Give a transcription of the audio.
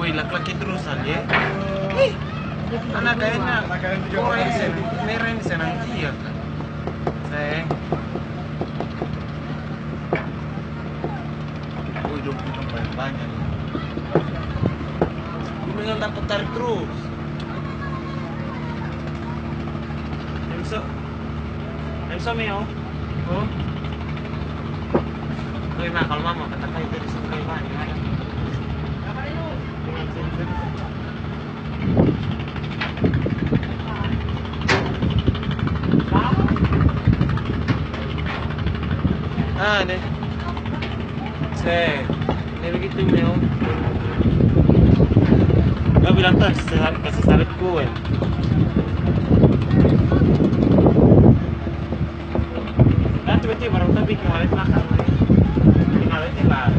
Uy, laki terus aja. Ih, anak kayaknya orang ini merah ini senang dia kan. Sayang. Uy, dong banyak. Gue yang dapat tarik terus. Em so mèo. Oh. Uy, ma, kalau mama kata kayak dari sini kayak mana? Ah, nih. Ini begitu Meo. Gak bilang tuh kasih sawit gue. Nah, tiba-tiba baru tapi kemarin makan. Kemarin ini lah,